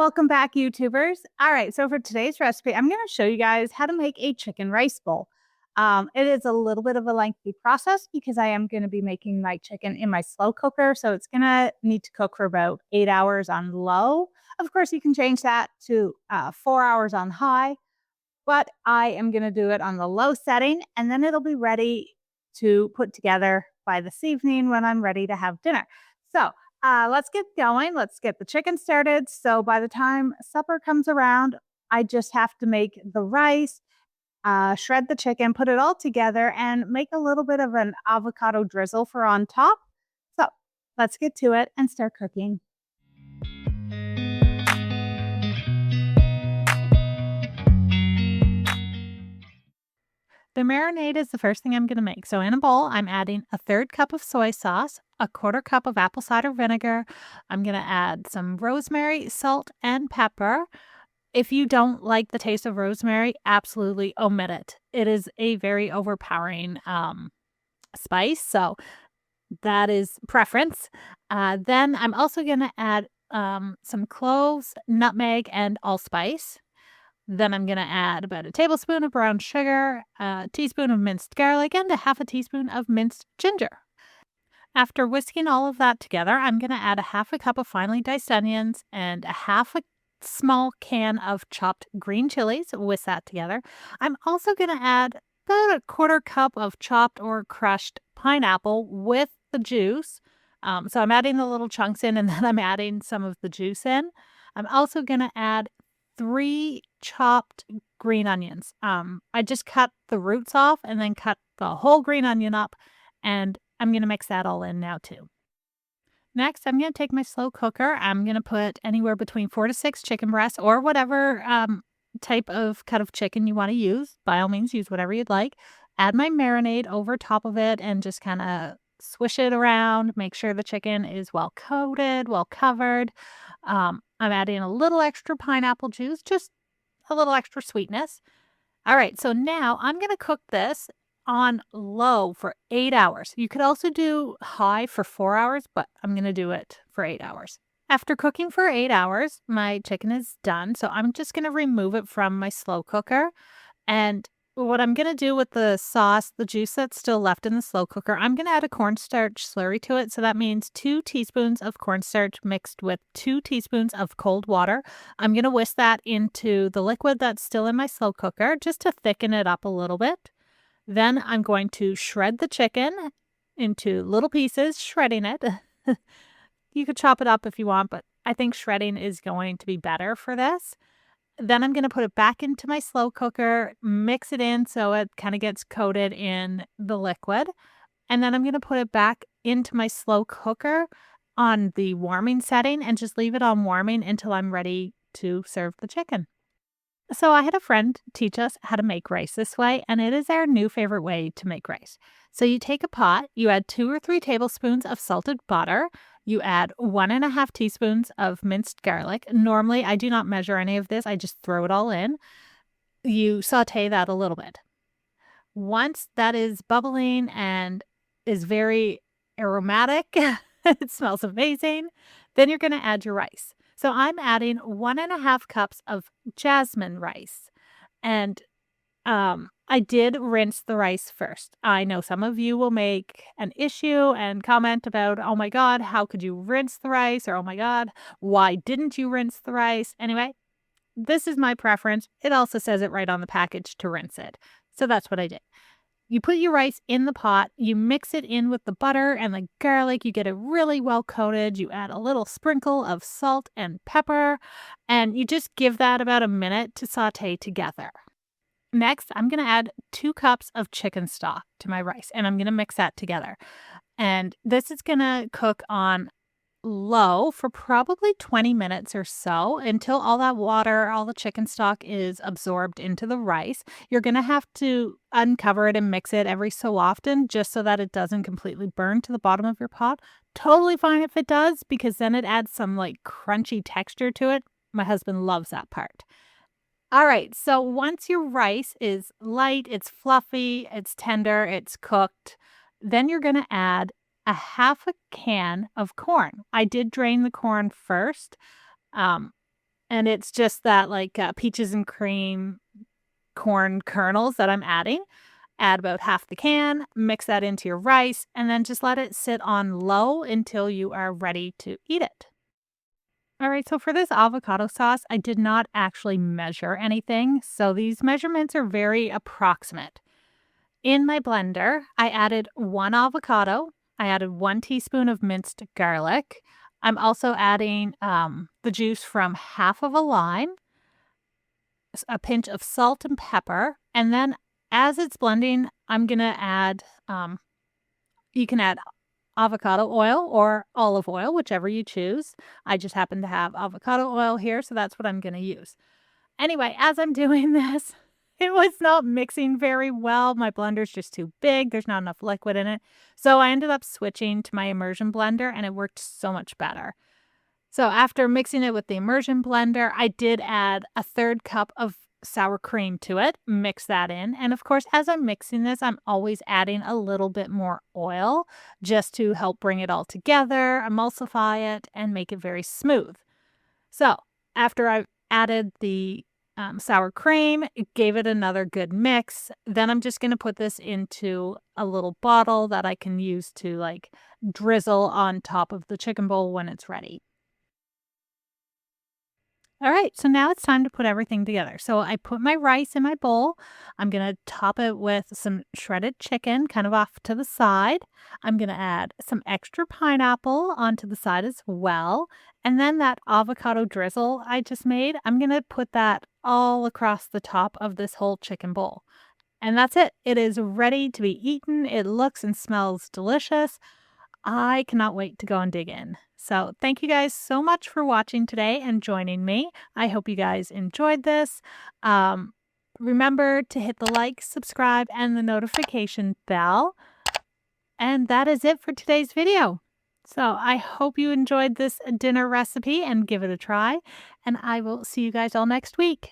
Welcome back, YouTubers. All right, so for today's recipe, I'm going to show you guys how to make a chicken rice bowl. It is a little bit of a lengthy process because I am going to be making my chicken in my slow cooker. So it's going to need to cook for about 8 hours on low. Of course, you can change that to 4 hours on high, but I am going to do it on the low setting and then it'll be ready to put together by this evening when I'm ready to have dinner. So let's get going. Let's get the chicken started. So by the time supper comes around, I just have to make the rice, shred the chicken, put it all together, and make a little bit of an avocado drizzle for on top. So let's get to it and start cooking. The marinade is the first thing I'm going to make. So in a bowl, I'm adding a 1/3 cup of soy sauce, a 1/4 cup of apple cider vinegar. I'm going to add some rosemary, salt, and pepper. If you don't like the taste of rosemary, absolutely omit it. It is a very overpowering spice, so that is preference. Then I'm also going to add some cloves, nutmeg, and allspice. Then I'm going to add about a tablespoon of brown sugar, a teaspoon of minced garlic, and a 1/2 teaspoon of minced ginger. After whisking all of that together, I'm going to add a 1/2 cup of finely diced onions and a 1/2 small can of chopped green chilies. Whisk that together. I'm also going to add about a 1/4 cup of chopped or crushed pineapple with the juice. So I'm adding the little chunks in and then I'm adding some of the juice in. I'm also going to add 3 chopped green onions. I just cut the roots off and then cut the whole green onion up, and I'm going to mix that all in now too. Next, I'm going to take my slow cooker. I'm going to put anywhere between 4 to 6 chicken breasts or whatever type of cut of chicken you want to use. By all means, use whatever you'd like. Add my marinade over top of it and just kind of swish it around. Make sure the chicken is well coated, well covered. I'm adding a little extra pineapple juice, just a little extra sweetness. All right, so now I'm going to cook this on low for 8 hours. You could also do high for 4 hours, but I'm going to do it for 8 hours. After cooking for 8 hours, my chicken is done. So I'm just going to remove it from my slow cooker. And what I'm going to do with the sauce, the juice that's still left in the slow cooker, I'm going to add a cornstarch slurry to it. So that means 2 teaspoons of cornstarch mixed with 2 teaspoons of cold water. I'm going to whisk that into the liquid that's still in my slow cooker just to thicken it up a little bit. Then I'm going to shred the chicken into little pieces, shredding it. You could chop it up if you want, but I think shredding is going to be better for this. Then I'm going to put it back into my slow cooker, mix it in so it kind of gets coated in the liquid. And then I'm going to put it back into my slow cooker on the warming setting and just leave it on warming until I'm ready to serve the chicken. So I had a friend teach us how to make rice this way, and it is our new favorite way to make rice. So you take a pot, you add 2 or 3 tablespoons of salted butter, you add 1.5 teaspoons of minced garlic. Normally, I do not measure any of this. I just throw it all in. You saute that a little bit. Once that is bubbling and is very aromatic, it smells amazing, then you're going to add your rice. So I'm adding 1.5 cups of jasmine rice. And I did rinse the rice first. I know some of you will make an issue and comment about, oh my God, how could you rinse the rice? Or, oh my God, why didn't you rinse the rice? Anyway, this is my preference. It also says it right on the package to rinse it. So that's what I did. You put your rice in the pot, you mix it in with the butter and the garlic, you get it really well coated, you add a little sprinkle of salt and pepper, and you just give that about a minute to saute together. Next, I'm going to add 2 cups of chicken stock to my rice, and I'm going to mix that together. And this is going to cook on low for probably 20 minutes or so until all that water, all the chicken stock is absorbed into the rice. You're going to have to uncover it and mix it every so often just so that it doesn't completely burn to the bottom of your pot. Totally fine if it does, because then it adds some like crunchy texture to it. My husband loves that part. All right, so once your rice is light, it's fluffy, it's tender, it's cooked, then you're going to add a 1/2 can of corn. I did drain the corn first, And it's just that, like, peaches and cream corn kernels that I'm adding. Add about half the can, mix that into your rice, and then just let it sit on low until you are ready to eat it. All right, so for this avocado sauce, I did not actually measure anything, so these measurements are very approximate. In my blender, I added 1 avocado, I added 1 teaspoon of minced garlic. I'm also adding, the juice from half of a lime, a pinch of salt and pepper, and then as it's blending, I'm gonna add, you can add avocado oil or olive oil, whichever you choose. I just happen to have avocado oil here, so that's what I'm gonna use. Anyway, as I'm doing this, it was not mixing very well. My blender's just too big. There's not enough liquid in it. So I ended up switching to my immersion blender and it worked so much better. So after mixing it with the immersion blender, I did add a third cup of sour cream to it, mix that in. And of course, as I'm mixing this, I'm always adding a little bit more oil just to help bring it all together, emulsify it, and make it very smooth. So after I added the sour cream, it gave it another good mix. Then I'm just going to put this into a little bottle that I can use to like drizzle on top of the chicken bowl when it's ready. All right, so now it's time to put everything together. So I put my rice in my bowl. I'm going to top it with some shredded chicken kind of off to the side. I'm going to add some extra pineapple onto the side as well. And then that avocado drizzle I just made, I'm going to put that all across the top of this whole chicken bowl. And that's it. It is ready to be eaten. It looks and smells delicious. I cannot wait to go and dig in. So, thank you guys so much for watching today and joining me. I hope you guys enjoyed this. Um, Remember to hit the like, subscribe, and the notification bell. And that is it for today's video. So, I hope you enjoyed this dinner recipe and give it a try. And I will see you guys all next week.